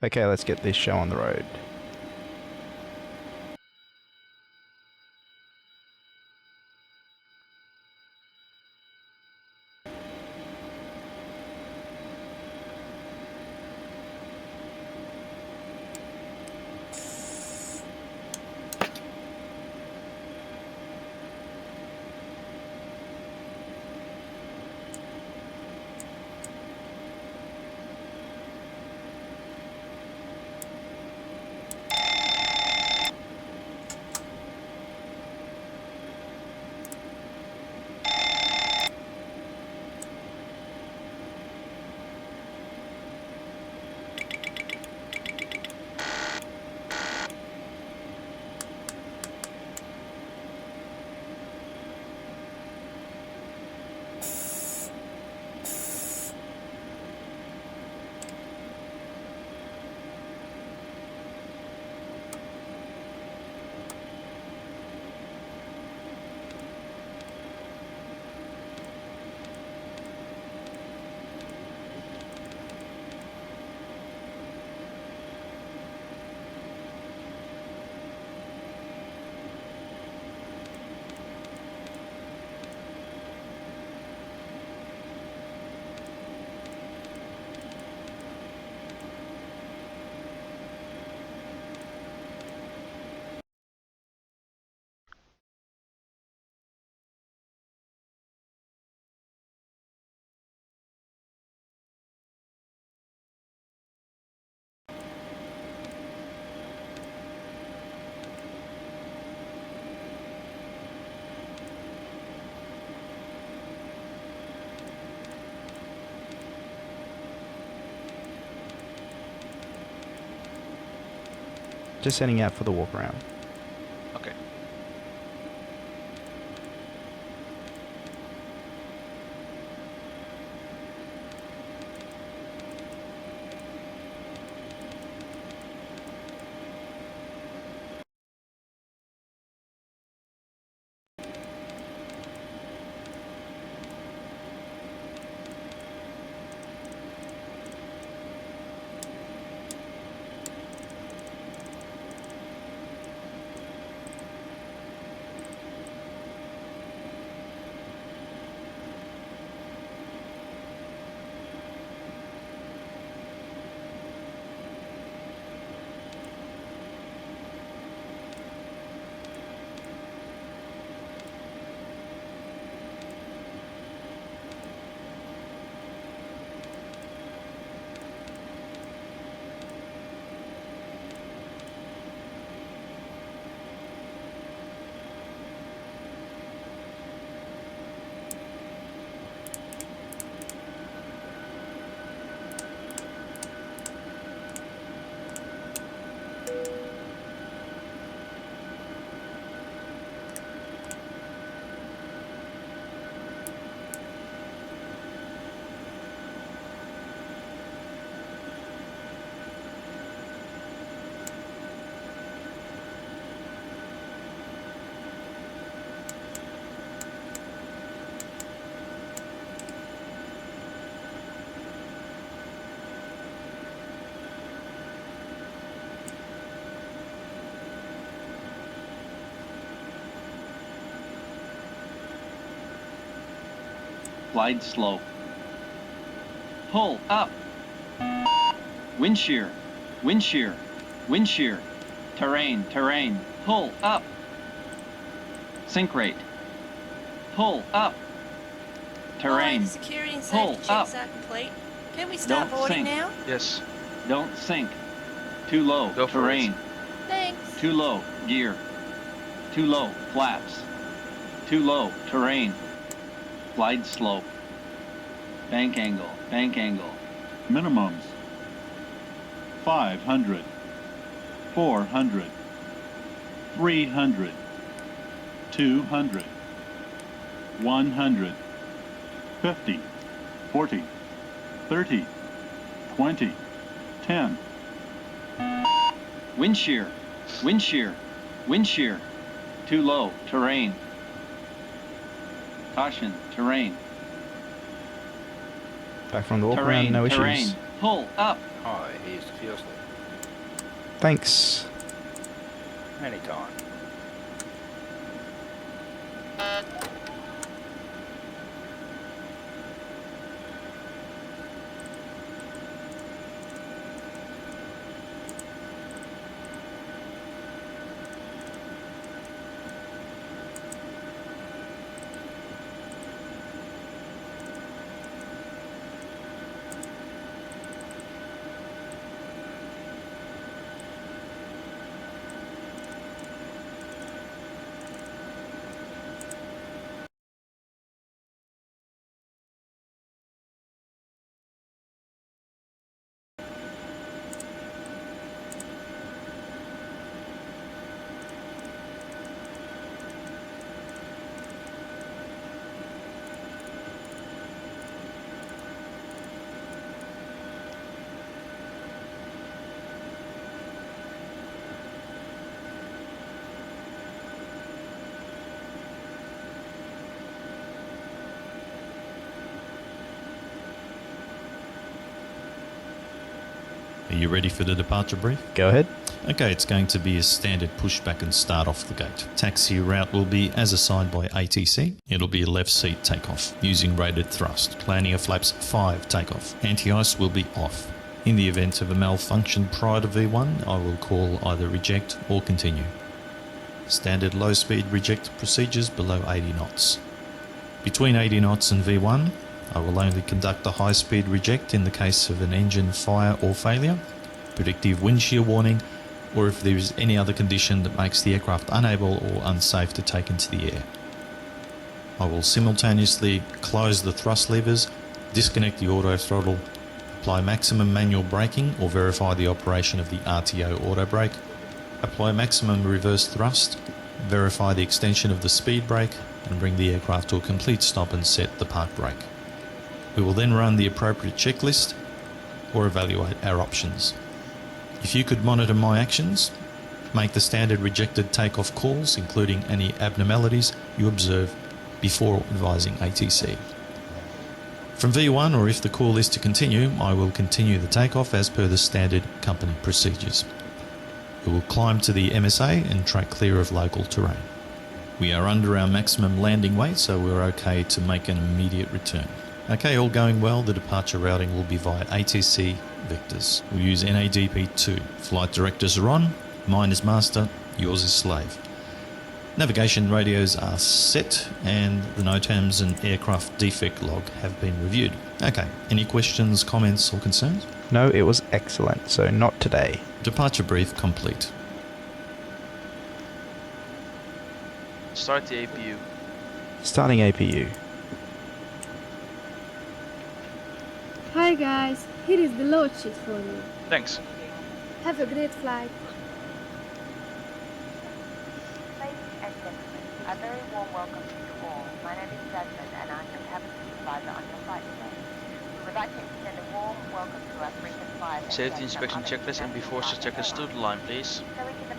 Okay, let's get this show on the road. Just setting out for the walk around. Okay. Glide slope. Pull up. Wind shear. Wind shear. Wind shear. Terrain. Terrain. Pull up. Sink rate. Pull up. Terrain. The security and Pull safety up. checks are complete. Can we start Don't boarding sink. now? Yes. Don't sink. Too low. Go for Terrain. it. Thanks. Too low. Gear. Too low. Flaps. Too low. Terrain. Glide slope. Bank angle. Bank angle. Minimums 500, 400, 300, 200, 100, 50, 40, 30, 20, 10. Wind shear. Wind shear. Wind shear. Too low. Terrain. Caution. Terrain. Back from the walk Terrain. around, no Terrain. issues. Pull up. Oh, he used to fiercely. Thanks. Anytime. Are you ready for the departure brief? Go ahead. Okay, it's going to be a standard pushback and start off the gate. Taxi route will be as assigned by ATC. It'll be a left seat takeoff using rated thrust. Landing of flaps 5 takeoff. Anti-ice will be off. In the event of a malfunction prior to V1, I will call either reject or continue. Standard low speed reject procedures below 80 knots. Between 80 knots and V1, I will only conduct a high speed reject in the case of an engine fire or failure, predictive wind shear warning, or if there is any other condition that makes the aircraft unable or unsafe to take into the air. I will simultaneously close the thrust levers, disconnect the auto throttle, apply maximum manual braking or verify the operation of the RTO auto brake, apply maximum reverse thrust, verify the extension of the speed brake, and bring the aircraft to a complete stop and set the park brake. We will then run the appropriate checklist or evaluate our options. If you could monitor my actions, make the standard rejected takeoff calls, including any abnormalities you observe before advising ATC. From V1, or if the call is to continue, I will continue the takeoff as per the standard company procedures. We will climb to the MSA and track clear of local terrain. We are under our maximum landing weight, so we're okay to make an immediate return. Okay, all going well, the departure routing will be via ATC vectors. We'll use NADP2. Flight directors are on, mine is master, yours is slave. Navigation radios are set and the NOTAMs and aircraft defect log have been reviewed. Okay, any questions, comments or concerns? No, it was excellent, so not today. Departure brief complete. Start the APU. Starting APU. Hi guys, here is the load sheet for you. Thanks. Have a great flight. Ladies and gentlemen, a very warm welcome to you all. My name is Jasmine and I'm your cabin supervisor on your flight today. We would like to extend a warm welcome to our frequent flyers. Safety inspection checklist and before checklist to the line, please.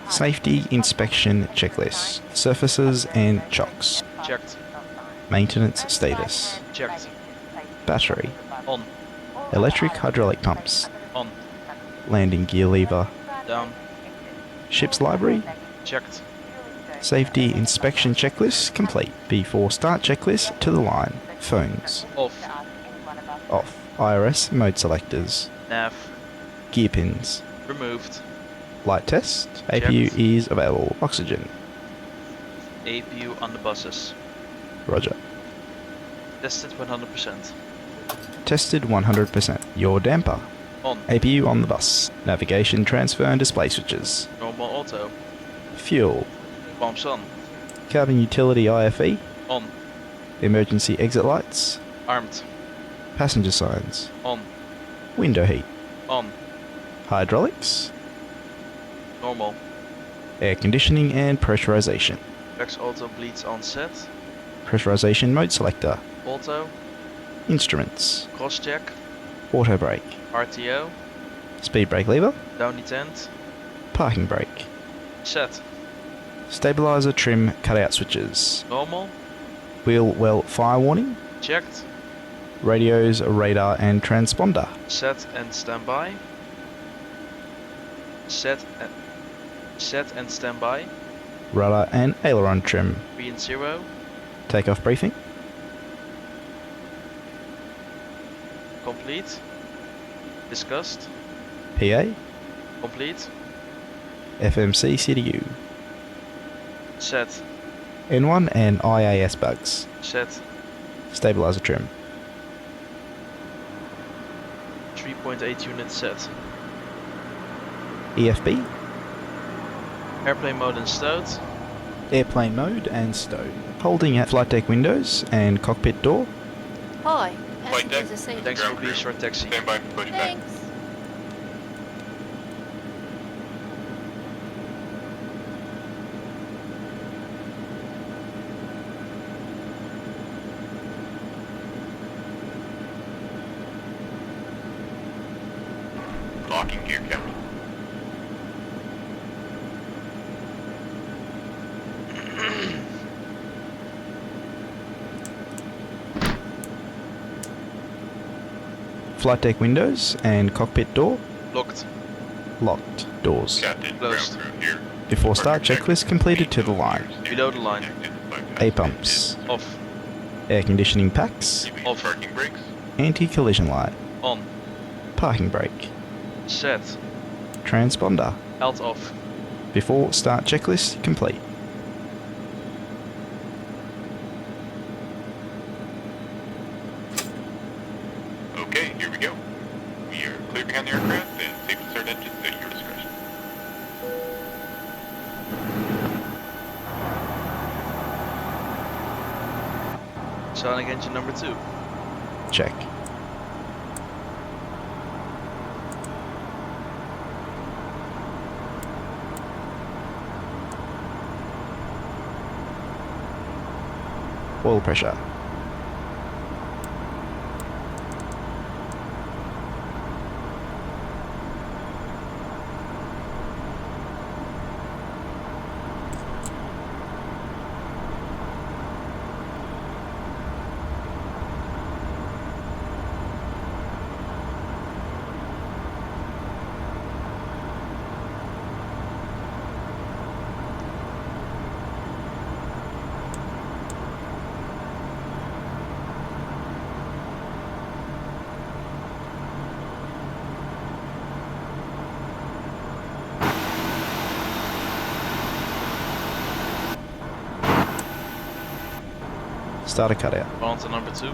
Safety inspection checklist. Surfaces and chocks. Checked. Maintenance status. Checked. Battery. On. Electric hydraulic pumps. On. Landing gear lever. Down. Ship's library. Checked. Safety inspection checklist complete. Before start checklist to the line. Phones. Off. Off. IRS mode selectors. Nav. Gear pins. Removed. Light test. APU is available. Oxygen. APU on the buses. Roger. Tested 100%. Tested 100%. Your damper. On. APU on the bus. Navigation transfer and display switches. Normal auto. Fuel. Pumps on. Cabin utility IFE. On. Emergency exit lights. Armed. Passenger signs. On. Window heat. On. Hydraulics. Normal. Air conditioning and pressurization. Rex auto bleeds on set. Pressurization mode selector. Auto. Instruments. Cross check. Auto brake. RTO. Speed brake lever. Down tent. Parking brake. Set. Stabilizer trim cutout switches. Normal. Wheel well fire warning. Checked. Radios, radar and transponder. Set and standby. Set and stand by. Rudder and aileron trim. 3 and 0. Takeoff briefing. Complete. Discussed. PA. Complete. FMC CDU. Set. N1 and IAS bugs. Set. Stabilizer trim. 3.8 units set. EFB. Airplane mode and stowed. Airplane mode and stowed. Holding at flight deck windows and cockpit door. Hi. Flight deck. Passengers are safe. Thanks will be a short taxi. Stand by, push back. Thanks. Locking gear, Captain. Flight deck windows and cockpit door. Locked. Locked doors. Captain, Closed. ground crew here. Before start checklist completed to the line. Below the line. A pumps. Off. Air conditioning packs. Off. Parking brakes. Anti-collision light. On. Parking brake. Set. Transponder. Alt off. Before start checklist complete. Okay, here we go. We are clear behind the aircraft and safe to start engines at your discretion. Sonic engine number 2. Check. Oil pressure. Start a cutout. On to number 2.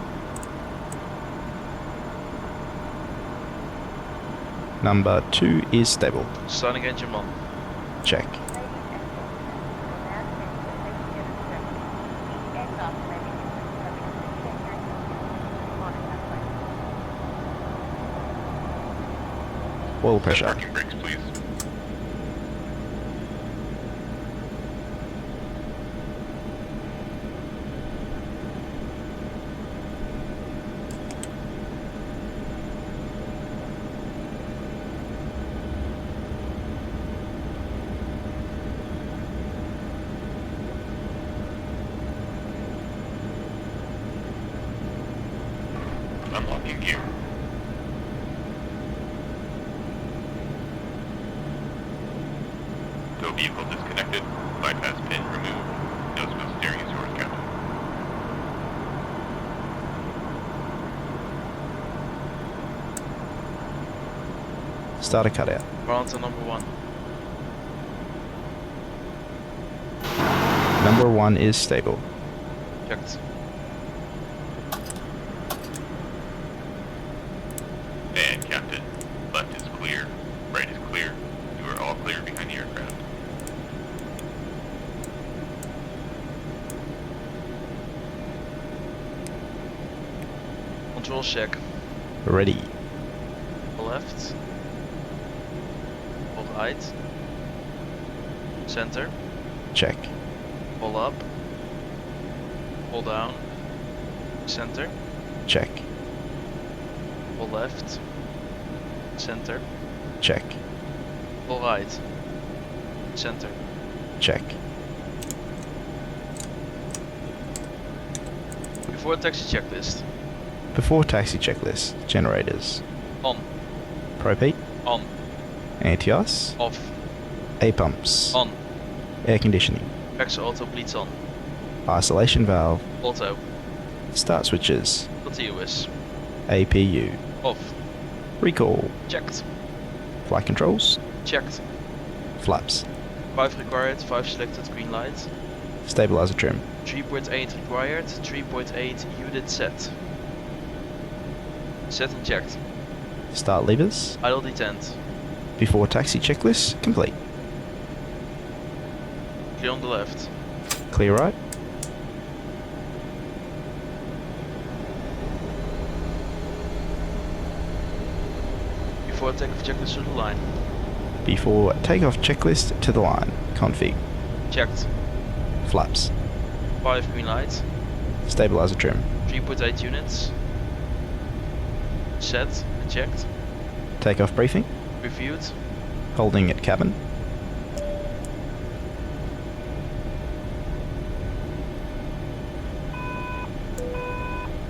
Number 2 is stable. Sonic engine 1. Check. Ladies and gentlemen, we'll now change the safety of the service. The aircraft may be having a Oil pressure. Parking brakes, please. Unlocking gear. Tow vehicle disconnected. Bypass pin removed. Nose wheel steering is yours, Captain. Start a cutout. On to number 1. Number 1 is stable. Checked. And Captain, left is clear, right is clear. You are all clear behind the aircraft. Control check. Ready. Left. Hold right. Center. Check. Pull up. Pull down. Center. Check. Pull left. Center. Check. Pull right. Center. Check. Before taxi checklist. Before taxi checklist. Generators. On. Propane. On. Anti-ice. Off. A pumps. On. Air conditioning. Extra auto bleeds on. Isolation valve. Auto. Start switches. Continuous. APU. Off. Recall. Checked. Flight controls. Checked. Flaps. 5 required, 5 selected, green light. Stabilizer trim. 3.8 required, 3.8 unit set. Set and checked. Start levers. Idle detent. Before taxi checklist complete. Clear on the left. Clear right. Before takeoff checklist to the line. Before takeoff checklist to the line. Config. Checked. Flaps. 5 green lights. Stabilizer trim. 3.8 units. Set and checked. Takeoff briefing. Reviewed. Holding at cabin.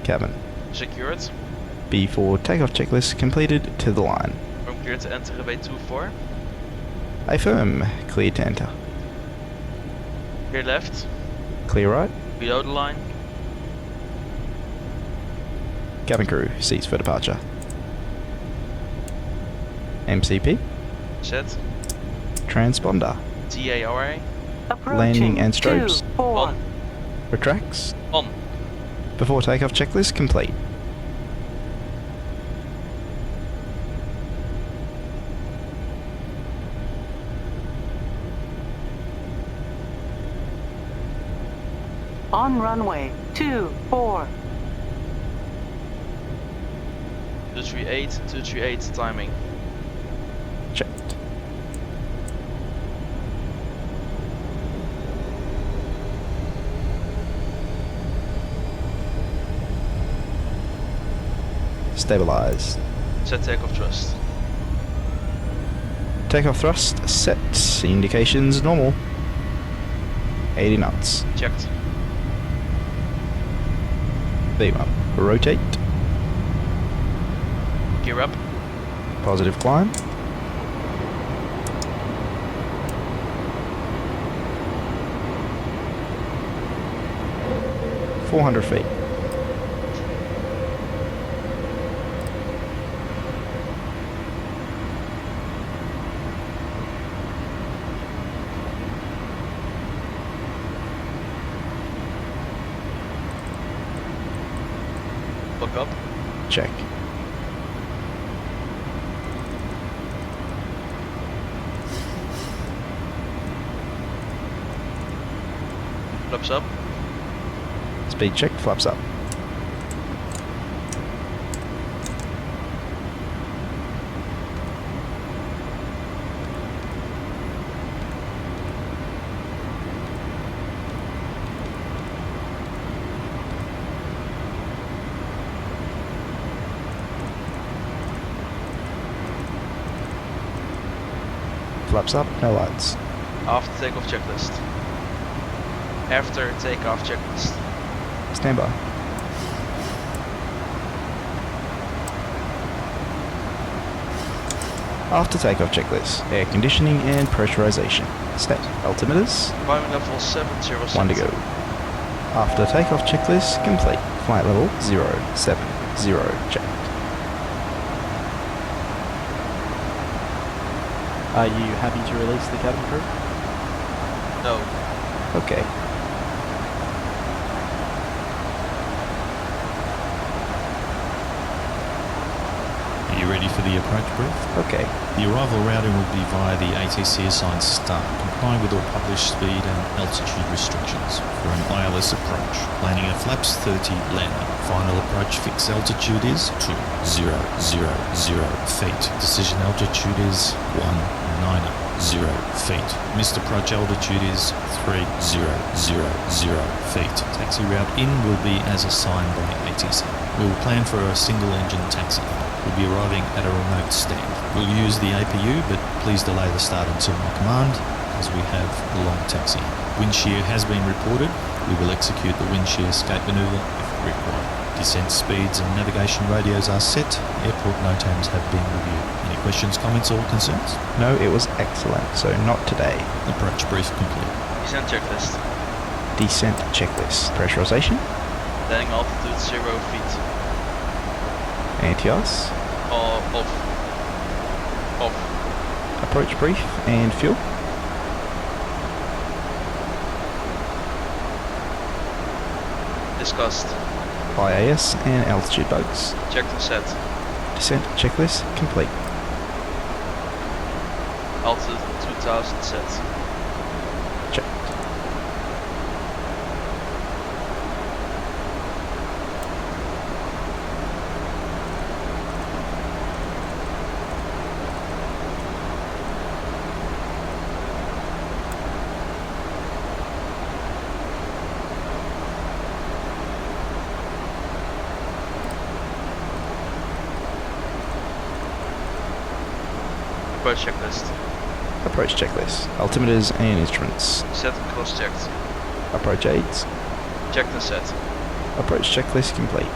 Cabin. Secured. Before takeoff checklist completed to the line. From clear to enter runway 24. Affirm. Clear to enter. Clear left. Clear right. Below the line. Cabin crew. Seats for departure. MCP. Set. Transponder. TARA. Landing and strobes. On. Retracts. On. Before takeoff checklist complete. On runway 24. 238, 238 timing. Checked. Stabilized. Set takeoff thrust. Takeoff thrust set. Indications normal. 80 knots. Checked. V1. Rotate. Gear up. Positive climb. .400 feet. Look up. Check. Flaps up. Speed check. Flaps up. Flaps up, no lights. After takeoff checklist. After takeoff checklist. Stand by. After takeoff checklist, air conditioning and pressurization. Set. Altimeters. Climbing level 707. 1 to go. After takeoff checklist complete. Flight level 070. Checked. Are you happy to release the cabin crew? No. Okay. Are you ready for the approach brief? Okay. The arrival routing will be via the ATC assigned start, complying with all published speed and altitude restrictions. For an ILS approach, landing at flaps 30 landing. Final approach fixed altitude is 2000 feet. Decision altitude is 190 feet. Missed approach altitude is 3000 feet. Taxi route in will be as assigned by ATC. We will plan for a single engine taxi. We'll be arriving at a remote stand. We'll use the APU, but please delay the start until my command, as we have a long taxi. Wind shear has been reported. We will execute the wind shear escape maneuver if required. Descent speeds and navigation radios are set. Airport NOTAMs have been reviewed. Any Questions, comments, or concerns? No, it was excellent, so not today. Approach brief complete. Descent checklist. Descent checklist. Pressurization. Landing altitude 0 feet. Anti-ice. Off. Approach brief and fuel. Discussed. IAS and altitude bugs. Checked and set. Descent checklist complete. Altitude 2000 set. Checked. Approach checklist. Approach checklist. Altimeters and instruments. Set and cross checked. Approach aids. Checked and set. Approach checklist complete.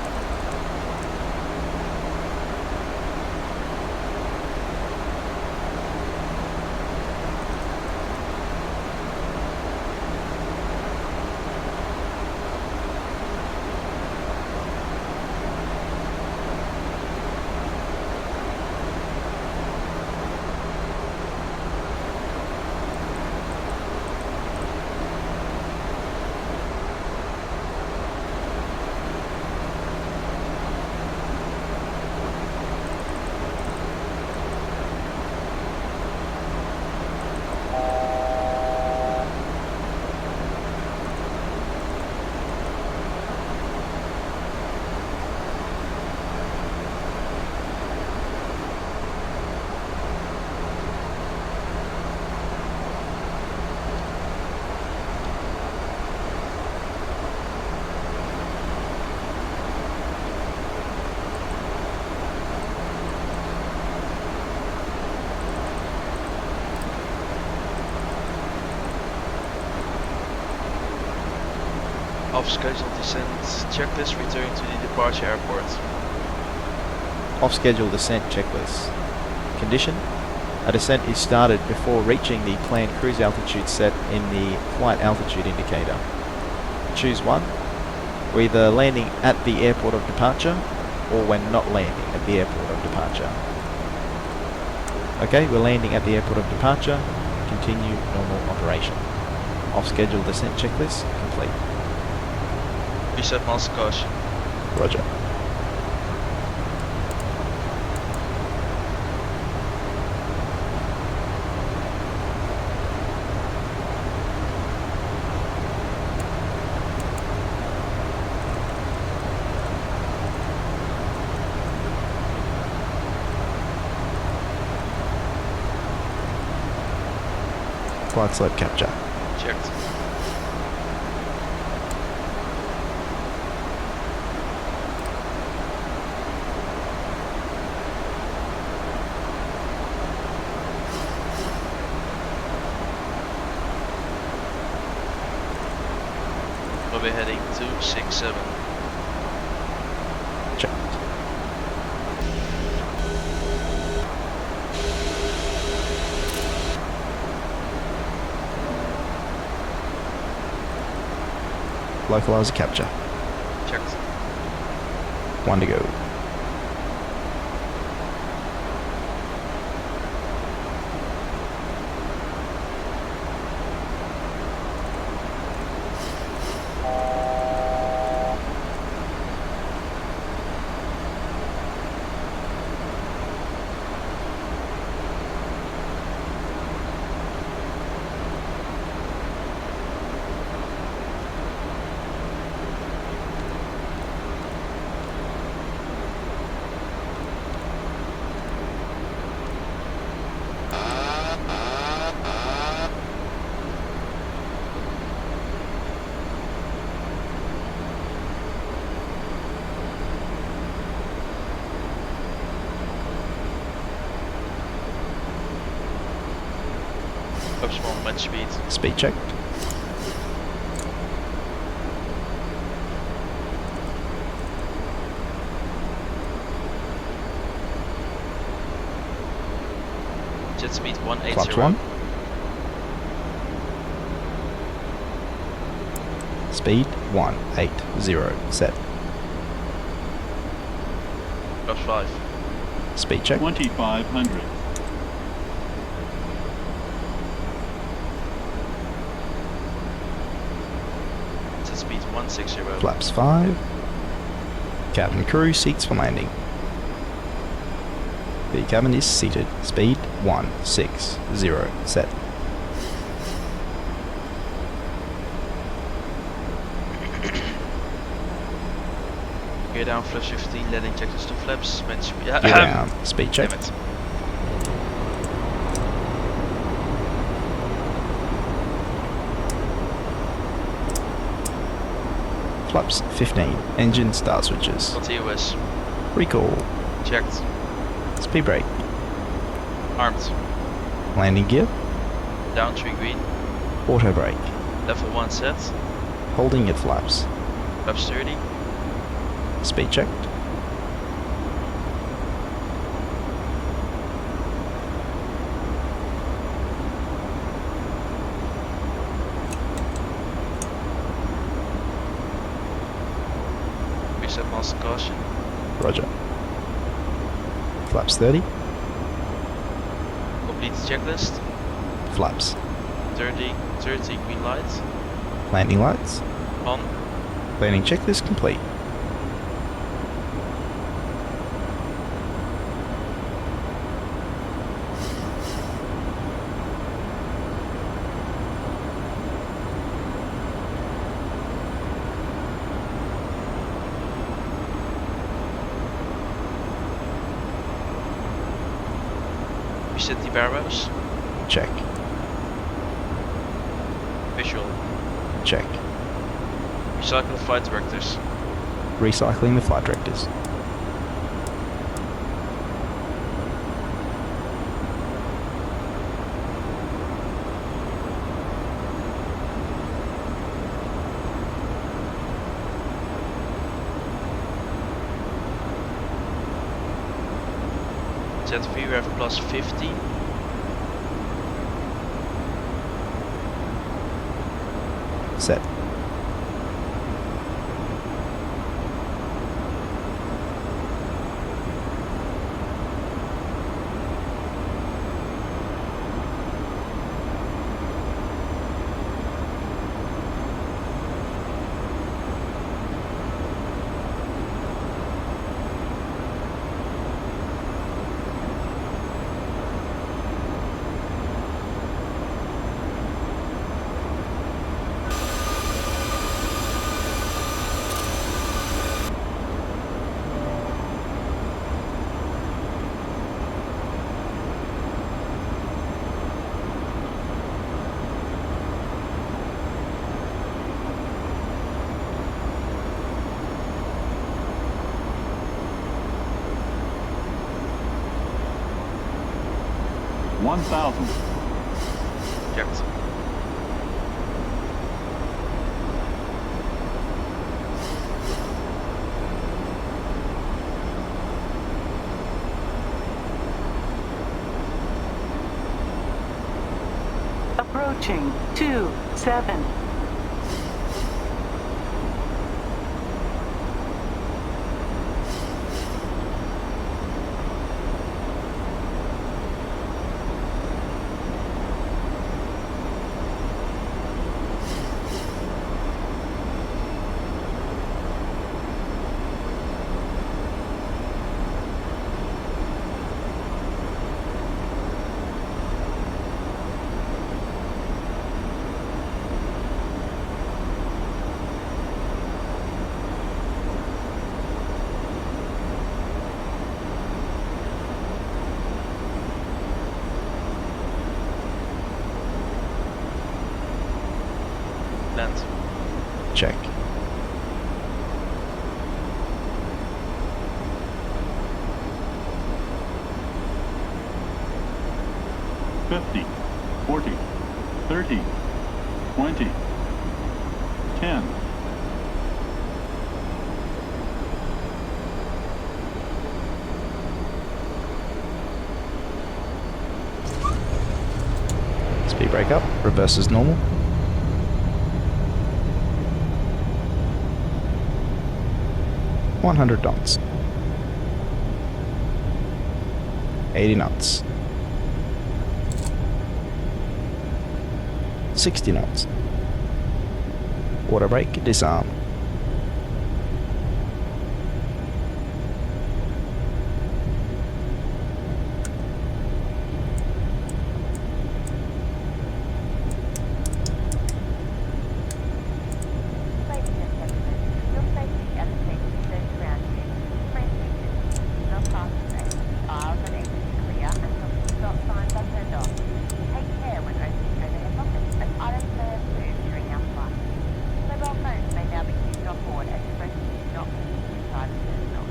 Off-schedule descent checklist returning to the departure airport. Off-schedule descent checklist. Condition: a descent is started before reaching the planned cruise altitude set in the flight altitude indicator. Choose one. We're either landing at the airport of departure or when not landing at the airport of departure. Okay, we're landing at the airport of departure. Continue normal operation. Off-schedule descent checklist complete. Reset master caution. Roger. Flight slope capture. Checked. We're heading 267. Checked. Localizer capture. Checked. 1 to go. Small match speed. Speed checked. Jet speed 180. Flaps 1. Speed 180. Set. Flaps 5. Speed check. 2,500. Jet speed 160. Flaps 5. Cabin crew seats for landing. The cabin is seated. Speed 160. Set. Gear down, flaps 15, landing checklist to flaps. Yeah, Gear down. Speed check. Damn it. Flaps 15. Engine start switches. TOS. Recall. Checked. Speed brake. Armed. Landing gear. Down 3 green. Auto brake. Level 1 set. Holding at flaps. Flaps 30. Speed checked. Reset master caution. Roger. Flaps 30. Complete checklist. Flaps. 30 green lights. Landing lights. On. Landing checklist complete. Reset the barrels. Check. Visual. Check. Recycle the flight directors. Recycling the flight directors. Jet VREF plus 50. Set. One thousand. Checked. Approaching 27. Land. Check. $50, $40, $30, $20, $10. brake up, reverse as normal. $100 knots. 80 knots. 60 knots. Water brake, disarm. Ladies and gentlemen, your safety and the safety of those around you is restricted. No passes exit aisles and exits clear until the stop signs are turned off. Take care when opening overhead lockers as items may have moved during our flight. Mobile phones may now be used on board as emergency is not permitted inside the terminal.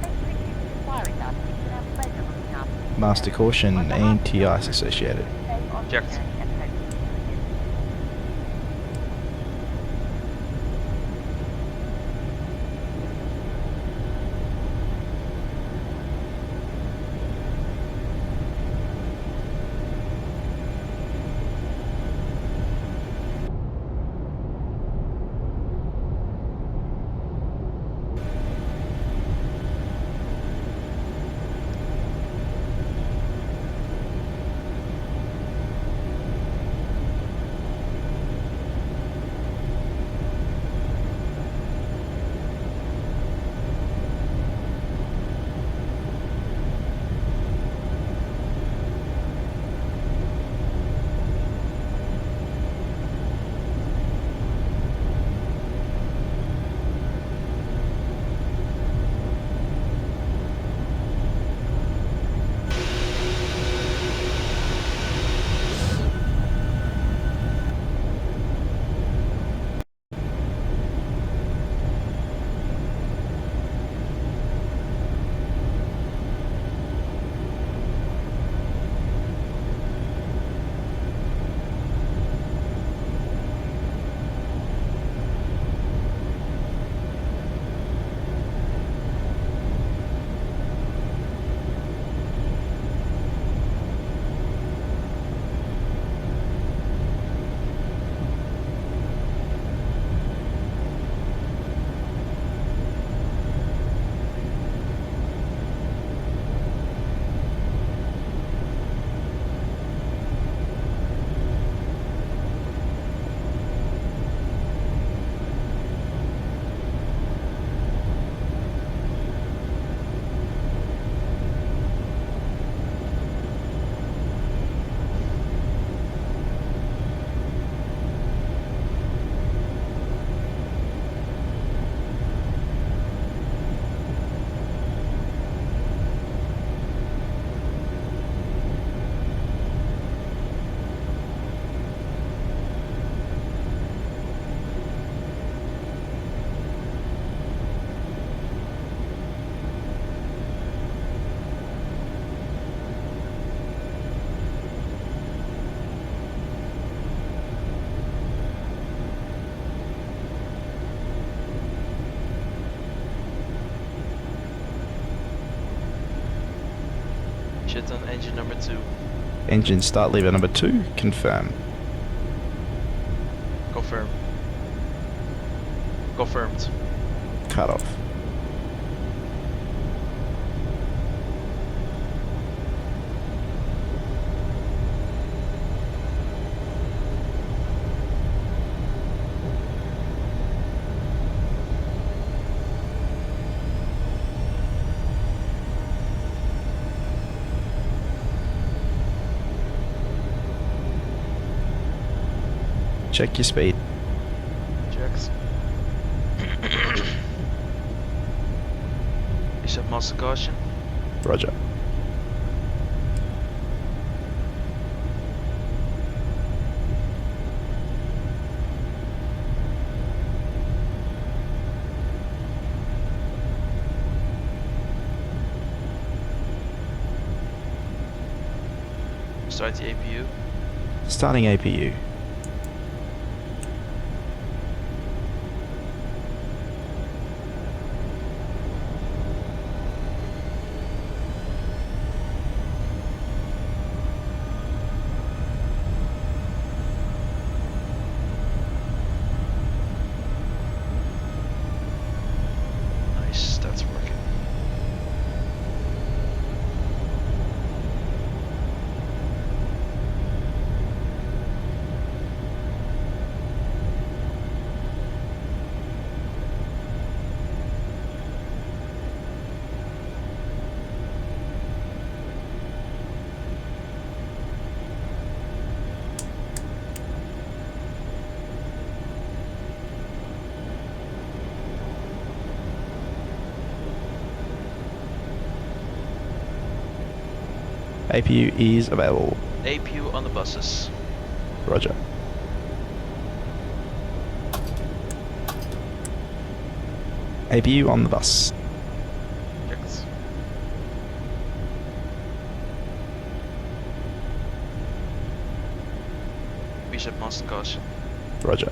Thank you for choosing to fly with us. It's been our pleasure looking after you. Master caution, anti-ice associated. Stay on the Checked. journey and hope to see you again. Shit on engine number 2. Engine start lever number 2, confirm. Confirm. Confirmed. Cut off. Check your speed. Checks. You said master caution? Roger. Start the APU. Starting APU. APU is available. APU on the buses. Roger. APU on the bus. Checked. Bishop master caution. Roger.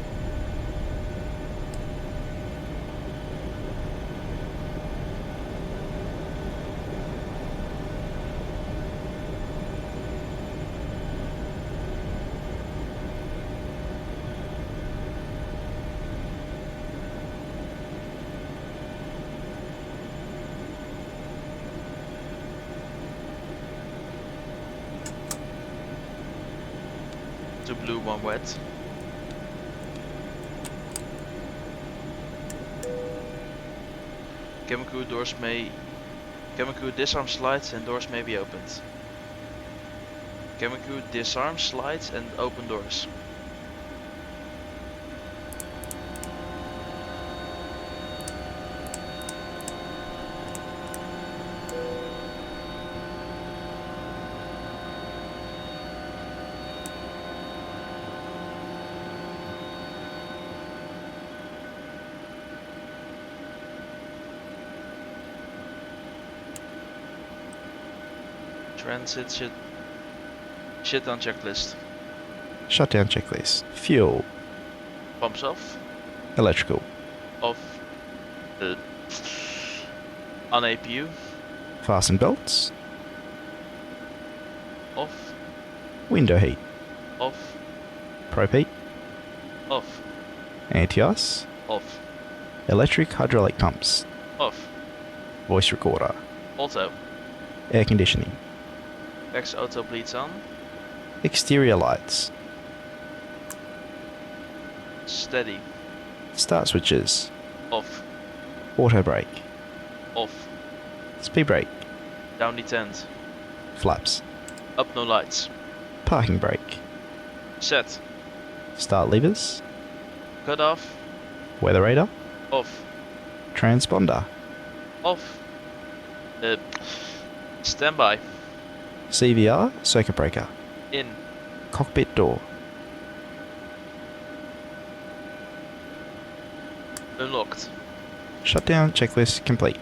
Two blue, one wet. Cabin crew disarm slides and doors may be opened. Cabin crew disarm slides and open doors. Transit shit on checklist. Shutdown checklist. Fuel. Pumps off. Electrical. Off. On APU. Fasten belts. Off. Window heat. Off. Probe heat. Off. Anti-ice. Off. Electric hydraulic pumps. Off. Voice recorder. Auto. Air conditioning. X auto bleeds on. Exterior lights. Steady. Start switches. Off. Auto brake. Off. Speed brake. Down detent. Flaps. Up no lights. Parking brake. Set. Start levers. Cut off. Weather radar. Off. Transponder. Off. Standby. CVR. Circuit breaker. In. Cockpit door. Unlocked. Shutdown checklist complete.